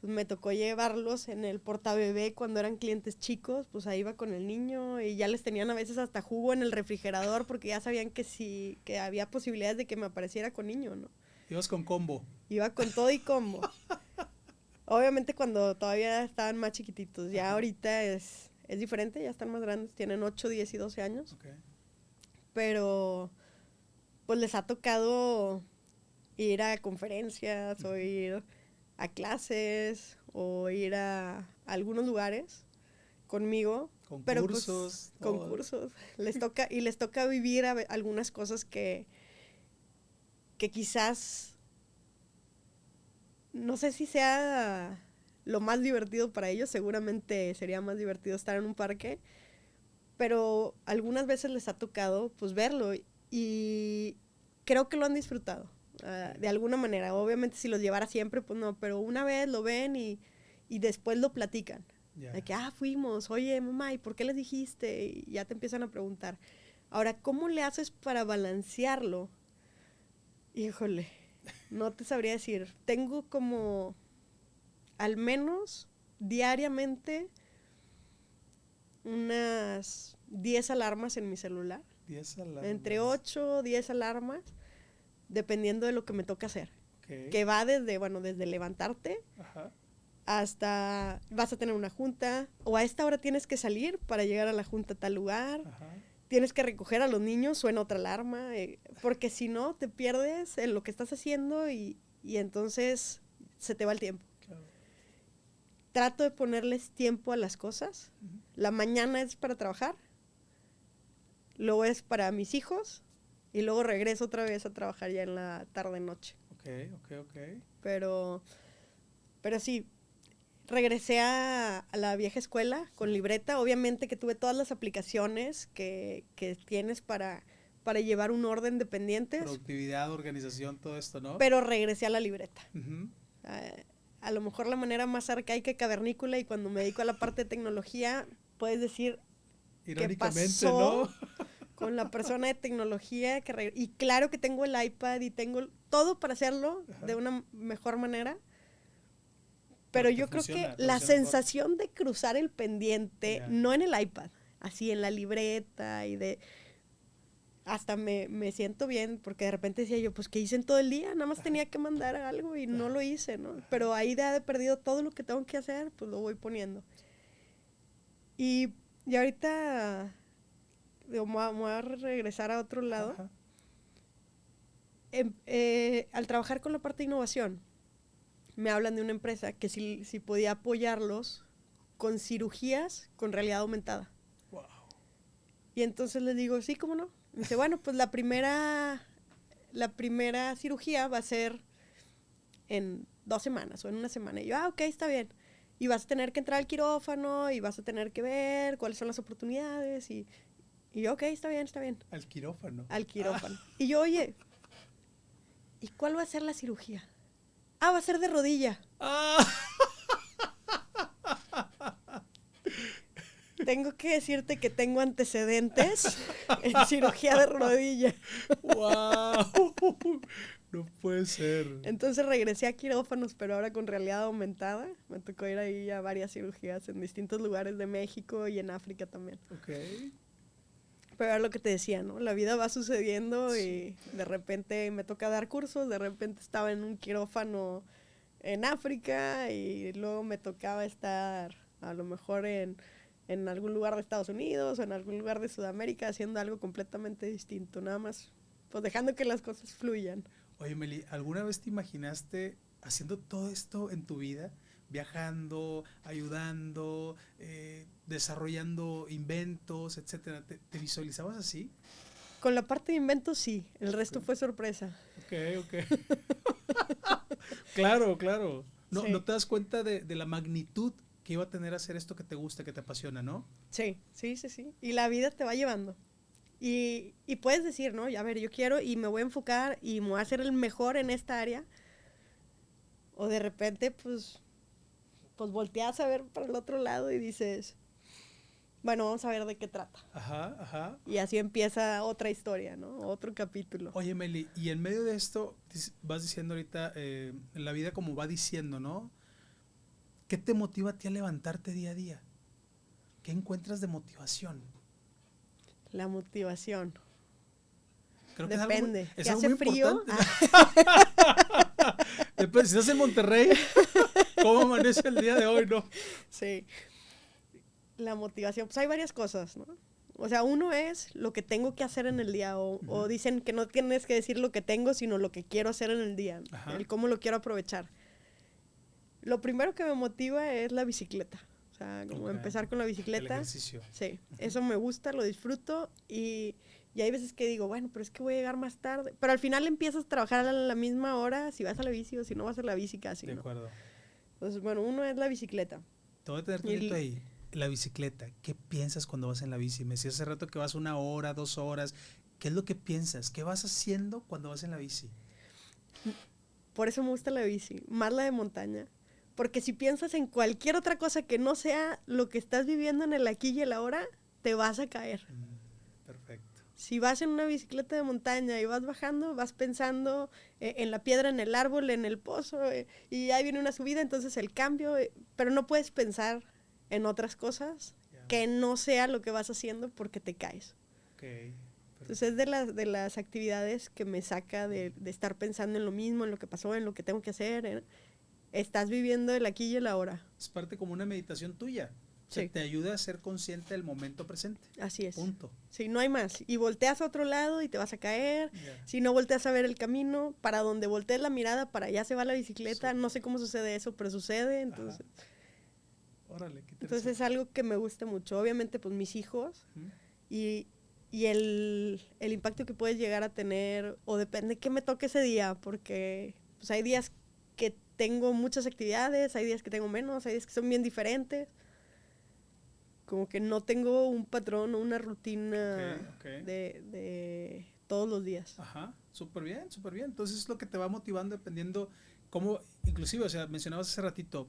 pues me tocó llevarlos en el portabebé cuando eran clientes chicos, pues ahí iba con el niño y ya les tenían a veces hasta jugo en el refrigerador porque ya sabían que sí, que había posibilidades de que me apareciera con niño, ¿no? Ibas con combo. Iba con todo y combo. Obviamente cuando todavía estaban más chiquititos, ya Ajá. ahorita es diferente, ya están más grandes, tienen 8, 10 y 12 años, Okay. pero pues les ha tocado ir a conferencias o ir a clases o ir a algunos lugares conmigo, pero pues Concursos, todo. concursos. Les toca vivir algunas cosas que quizás no sé si sea lo más divertido para ellos, seguramente sería más divertido estar en un parque, pero algunas veces les ha tocado pues verlo y creo que lo han disfrutado. De alguna manera, obviamente si los llevara siempre, pues no, pero una vez lo ven y después lo platican. Yeah. De que, fuimos, oye, mamá, ¿y por qué les dijiste? Y ya te empiezan a preguntar. Ahora, ¿cómo le haces para balancearlo? Híjole, no te sabría decir. Tengo como, al menos diariamente, unas 10 alarmas en mi celular. 10 alarmas. Entre 8 o 10 alarmas, dependiendo de lo que me toca hacer. Okay. Que va desde, bueno, desde levantarte Ajá. hasta vas a tener una junta, o a esta hora tienes que salir para llegar a la junta a tal lugar, Ajá. tienes que recoger a los niños, suena otra alarma, porque si no te pierdes en lo que estás haciendo y entonces se te va el tiempo. Claro. Trato de ponerles tiempo a las cosas. Ujú. La mañana es para trabajar, luego es para mis hijos y luego regreso otra vez a trabajar ya en la tarde-noche. Ok. Pero sí, regresé a la vieja escuela con libreta. Obviamente que tuve todas las aplicaciones que tienes para llevar un orden de pendientes. Productividad, organización, todo esto, ¿no? Pero regresé a la libreta. Uh-huh. A lo mejor la manera más arcaica y cavernícola, y cuando me dedico a la parte de tecnología, puedes decir irónicamente, ¿qué pasó ¿no? con la persona de tecnología? Y claro que tengo el iPad y tengo todo para hacerlo Ajá. de una mejor manera. Pero yo creo que la funciona sensación mejor. de cruzar el pendiente, Yeah. no en el iPad, así en la libreta y de... Hasta me siento bien, porque de repente decía yo, pues, ¿qué hice en todo el día? Nada más tenía que mandar algo y no lo hice, ¿no? Pero ahí de perdido todo lo que tengo que hacer, pues lo voy poniendo. Y ahorita, digo, me voy a regresar a otro lado. Ajá. Al trabajar con la parte de innovación, me hablan de una empresa que si podía apoyarlos con cirugías con realidad aumentada. Wow. Y entonces les digo, sí, ¿cómo no? Me dice, bueno, pues la primera cirugía va a ser en 2 semanas o en 1 semana. Y yo, ok, está bien. Y vas a tener que entrar al quirófano y vas a tener que ver cuáles son las oportunidades. Y yo, ok, está bien. Al quirófano. Al quirófano. Y yo, oye, ¿y cuál va a ser la cirugía? Va a ser de rodilla. Tengo que decirte que tengo antecedentes en cirugía de rodilla. ¡Wow! No puede ser. Entonces regresé a quirófanos, pero ahora con realidad aumentada. Me tocó ir ahí a varias cirugías en distintos lugares de México y en África también. Ok. Pero era lo que te decía, ¿no? La vida va sucediendo y de repente me toca dar cursos, de repente estaba en un quirófano en África y luego me tocaba estar a lo mejor en algún lugar de Estados Unidos o en algún lugar de Sudamérica haciendo algo completamente distinto, nada más pues dejando que las cosas fluyan. Oye, Meli, ¿alguna vez te imaginaste haciendo todo esto en tu vida? Viajando, ayudando, desarrollando inventos, etcétera. ¿Te visualizabas así? Con la parte de inventos sí, el resto fue sorpresa. Ok. Claro. No, Sí. no te das cuenta de la magnitud que iba a tener hacer esto que te gusta, que te apasiona, ¿no? Sí. Y la vida te va llevando. Y puedes decir, ¿no? A ver, yo quiero y me voy a enfocar y me voy a hacer el mejor en esta área. O de repente, pues volteas a ver para el otro lado y dices, bueno, vamos a ver de qué trata. Ajá. Y así empieza otra historia, ¿no? Otro capítulo. Oye, Meli, y en medio de esto, vas diciendo ahorita, la vida como va diciendo, ¿no? ¿Qué te motiva a ti a levantarte día a día? ¿Qué encuentras de motivación? La motivación. Creo que Depende. es ¿Que algo hace muy frío? importante. Depende, si estás en Monterrey, ¿cómo amanece el día de hoy, no? Sí. La motivación. Pues hay varias cosas, ¿no? O sea, uno es lo que tengo que hacer en el día. O dicen que no tienes que decir lo que tengo, sino lo que quiero hacer en el día. Ajá. El cómo lo quiero aprovechar. Lo primero que me motiva es la bicicleta. O sea, como empezar con la bicicleta. El ejercicio. Sí, eso me gusta, lo disfruto y hay veces que digo, bueno, pero es que voy a llegar más tarde. Pero al final empiezas a trabajar a la misma hora si vas a la bici o si no vas a la bici casi, De ¿no? acuerdo. Entonces, bueno, uno es la bicicleta. Te voy a tener tantito ahí. La bicicleta. ¿Qué piensas cuando vas en la bici? Me decías hace rato que vas 1 hora, 2 horas. ¿Qué es lo que piensas? ¿Qué vas haciendo cuando vas en la bici? Por eso me gusta la bici, más la de montaña. Porque si piensas en cualquier otra cosa que no sea lo que estás viviendo en el aquí y el ahora, te vas a caer. Perfecto. Si vas en una bicicleta de montaña y vas bajando, vas pensando en la piedra, en el árbol, en el pozo, y ahí viene una subida, entonces el cambio, pero no puedes pensar en otras cosas que no sea lo que vas haciendo porque te caes. Okay. Entonces es de las actividades que me saca de estar pensando en lo mismo, en lo que pasó, en lo que tengo que hacer. Estás viviendo el aquí y el ahora. Es parte como una meditación tuya. O sea, Sí. te ayuda a ser consciente del momento presente. Así es. Punto. Sí, no hay más. Y volteas a otro lado y te vas a caer. Si no volteas a ver el camino, para donde voltees la mirada, para allá se va la bicicleta. Sí. No sé cómo sucede eso, pero sucede. Entonces, órale, qué interesante. Entonces es algo que me gusta mucho. Obviamente, pues mis hijos y el impacto que puedes llegar a tener, o depende qué me toque ese día, porque pues hay días que tengo muchas actividades, hay días que tengo menos, hay días que son bien diferentes. Como que no tengo un patrón o una rutina de todos los días. Ajá, súper bien, súper bien. Entonces es lo que te va motivando dependiendo cómo, inclusive, o sea, mencionabas hace ratito,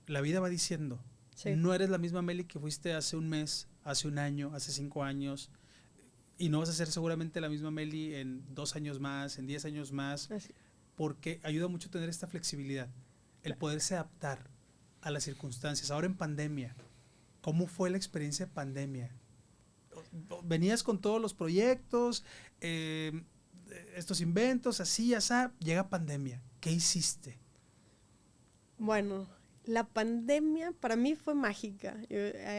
la vida va diciendo, sí. No eres la misma Meli que fuiste hace un mes, hace un año, hace 5 años, y no vas a ser seguramente la misma Meli en 2 años más, en 10 años más, así. Porque ayuda mucho tener esta flexibilidad, el poderse adaptar a las circunstancias. Ahora en pandemia, ¿cómo fue la experiencia de pandemia? Venías con todos los proyectos, estos inventos, así, llega pandemia. ¿Qué hiciste? Bueno, la pandemia para mí fue mágica.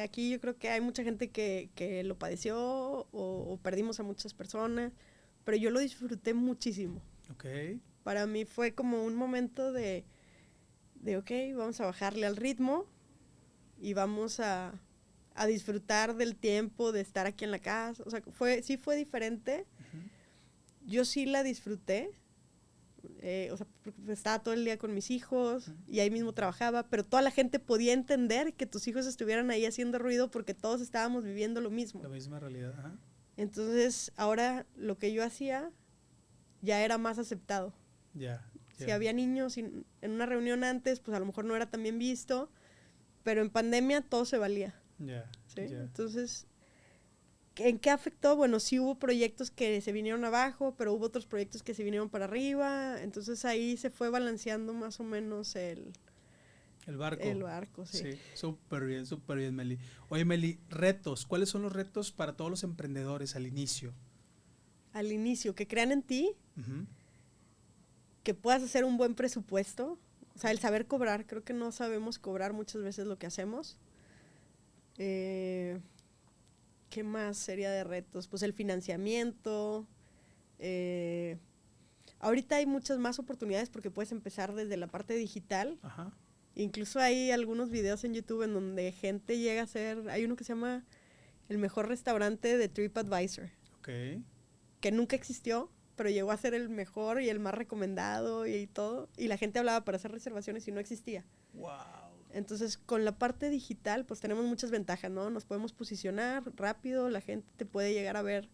Aquí yo creo que hay mucha gente que lo padeció o perdimos a muchas personas, pero yo lo disfruté muchísimo. Okay. Para mí fue como un momento de ok, vamos a bajarle al ritmo y vamos a disfrutar del tiempo de estar aquí en la casa. O sea, sí fue diferente. Yo sí la disfruté. O sea, estaba todo el día con mis hijos y ahí mismo trabajaba, pero toda la gente podía entender que tus hijos estuvieran ahí haciendo ruido porque todos estábamos viviendo lo mismo. La misma realidad. Ajá. Entonces, ahora lo que yo hacía ya era más aceptado. Si había niños en una reunión antes, pues a lo mejor no era tan bien visto, pero en pandemia todo se valía. ¿Sí? Entonces, ¿en qué afectó? Bueno, sí hubo proyectos que se vinieron abajo, pero hubo otros proyectos que se vinieron para arriba. Entonces ahí se fue balanceando más o menos el barco. El barco, sí. Sí, súper bien, Meli. Oye, Meli, retos. ¿Cuáles son los retos para todos los emprendedores al inicio? Al inicio, que crean en ti, que puedas hacer un buen presupuesto. O sea, el saber cobrar. Creo que no sabemos cobrar muchas veces lo que hacemos. ¿Qué más sería de retos? Pues el financiamiento. Ahorita hay muchas más oportunidades porque puedes empezar desde la parte digital. Ajá. Incluso hay algunos videos en YouTube en donde gente llega a ser... Hay uno que se llama El Mejor Restaurante de TripAdvisor. Okay. Que nunca existió, pero llegó a ser el mejor y el más recomendado y todo. Y la gente hablaba para hacer reservaciones y no existía. ¡Wow! Entonces, con la parte digital, pues tenemos muchas ventajas, ¿no? Nos podemos posicionar rápido, la gente te puede llegar a ver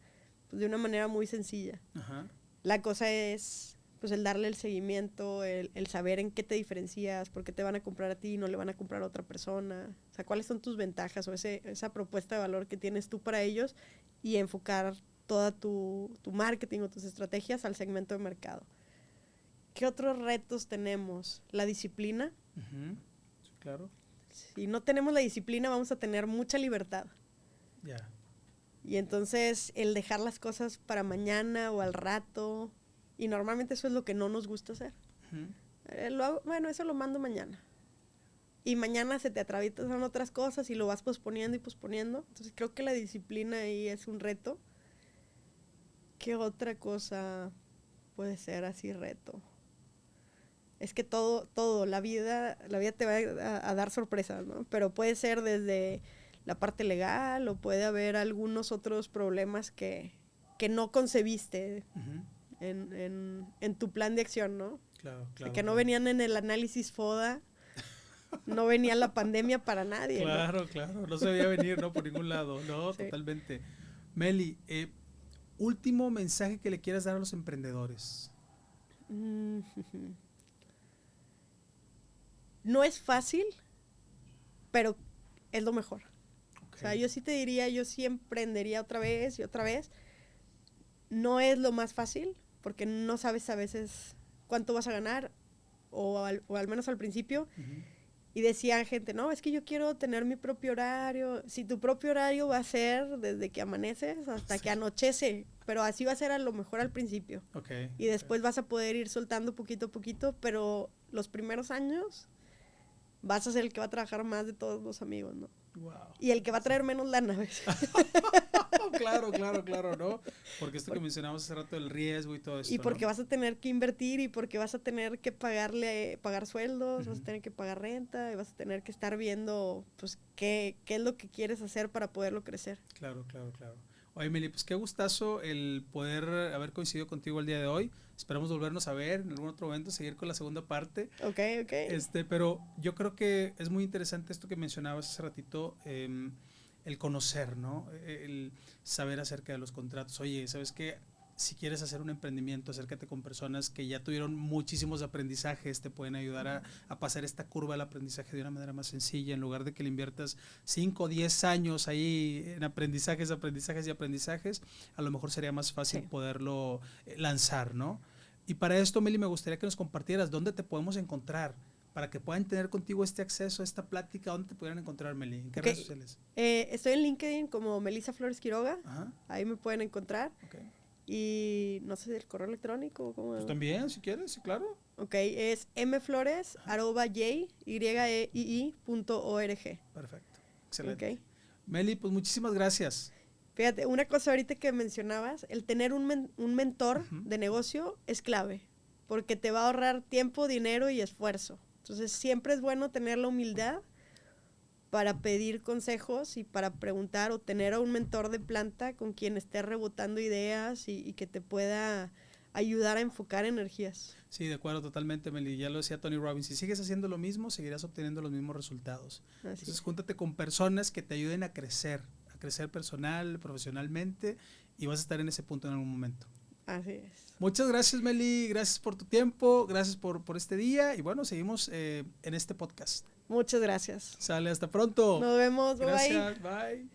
pues, de una manera muy sencilla. Ajá. La cosa es, pues, el darle el seguimiento, el saber en qué te diferencias, por qué te van a comprar a ti y no le van a comprar a otra persona. O sea, cuáles son tus ventajas o esa propuesta de valor que tienes tú para ellos y enfocar toda tu marketing o tus estrategias al segmento de mercado. ¿Qué otros retos tenemos? La disciplina. claro. Si no tenemos la disciplina, vamos a tener mucha libertad. Ya. Y entonces el dejar las cosas para mañana o al rato, y normalmente eso es lo que no nos gusta hacer. Bueno, eso lo mando mañana. Y mañana se te atraviesan otras cosas y lo vas posponiendo y posponiendo. Entonces creo que la disciplina ahí es un reto. ¿Qué otra cosa puede ser así reto? Es que todo, la vida te va a dar sorpresas, ¿no? Pero puede ser desde la parte legal o puede haber algunos otros problemas que no concebiste en tu plan de acción, ¿no? Claro. Que no venían en el análisis FODA, no venía la pandemia para nadie. Claro, no se veía venir, ¿no? Por ningún lado, no, sí. Totalmente. Meli, último mensaje que le quieras dar a los emprendedores. No es fácil, pero es lo mejor. Okay. O sea, yo sí te diría, yo sí emprendería otra vez y otra vez. No es lo más fácil, porque no sabes a veces cuánto vas a ganar, o al menos al principio. Y decían gente, no, es que yo quiero tener mi propio horario. Si tu propio horario va a ser desde que amaneces hasta que anochece, pero así va a ser a lo mejor al principio. Okay. Y después vas a poder ir soltando poquito a poquito, pero los primeros años vas a ser el que va a trabajar más de todos los amigos, ¿no? Wow. Y el que va a traer menos lana a veces. Claro, ¿no? Porque esto que mencionamos hace rato, el riesgo y todo esto, y porque ¿no? vas a tener que invertir y porque vas a tener que pagar sueldos, vas a tener que pagar renta y vas a tener que estar viendo, pues, qué es lo que quieres hacer para poderlo crecer. Claro. Oye, Meli, pues qué gustazo el poder haber coincidido contigo el día de hoy. Esperamos volvernos a ver en algún otro momento, seguir con la segunda parte. Ok. Pero yo creo que es muy interesante esto que mencionabas hace ratito, el conocer, ¿no? El saber acerca de los contratos. Oye, ¿sabes qué? Si quieres hacer un emprendimiento, acércate con personas que ya tuvieron muchísimos aprendizajes, te pueden ayudar a pasar esta curva del aprendizaje de una manera más sencilla, en lugar de que le inviertas 5 o 10 años ahí en aprendizajes, a lo mejor sería más fácil poderlo lanzar, ¿no? Y para esto, Meli, me gustaría que nos compartieras dónde te podemos encontrar, para que puedan tener contigo este acceso a esta plática. ¿Dónde te pudieran encontrar, Meli? ¿En qué redes sociales? Estoy en LinkedIn como Melissa Flores Quiroga. Ajá. Ahí me pueden encontrar. Y no sé, el correo electrónico. ¿Cómo? Pues también, si quieres, sí, claro. Es mflores@yii.org. Perfecto, excelente. Meli, pues muchísimas gracias. Fíjate, una cosa ahorita que mencionabas, el tener un mentor de negocio es clave, porque te va a ahorrar tiempo, dinero y esfuerzo. Entonces siempre es bueno tener la humildad para pedir consejos y para preguntar, o tener a un mentor de planta con quien esté rebotando ideas y que te pueda ayudar a enfocar energías. Sí, de acuerdo totalmente, Meli. Ya lo decía Tony Robbins, si sigues haciendo lo mismo, seguirás obteniendo los mismos resultados. Entonces, júntate con personas que te ayuden a crecer personal, profesionalmente, y vas a estar en ese punto en algún momento. Así es. Muchas gracias, Meli. Gracias por tu tiempo, gracias por este día, y bueno, seguimos en este podcast. Muchas gracias. Sale, hasta pronto. Nos vemos. Gracias, bye.